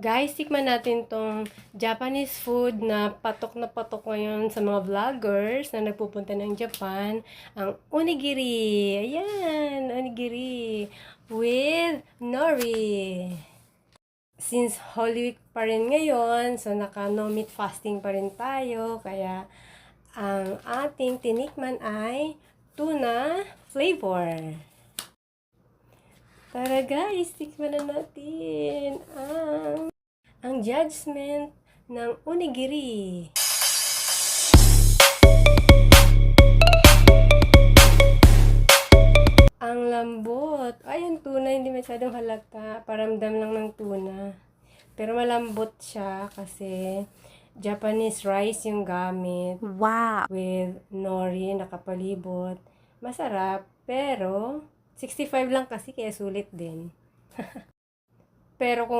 Guys, tikman natin tong Japanese food na patok ngayon sa mga vloggers na nagpupunta ng Japan. Ang onigiri. Ayan, onigiri with nori. Since Holy Week pa rin ngayon, so naka no meat fasting pa rin tayo. Kaya ang ating tinikman ay tuna flavor. Tara guys, tikman na natin ang judgment ng onigiri. Ang lambot. Ay, yung tuna hindi masyadong halata. Paramdam lang ng tuna. Pero malambot siya kasi Japanese rice yung gamit. Wow! With nori nakapalibot. Masarap, pero 65 lang kasi kaya sulit din. Pero kung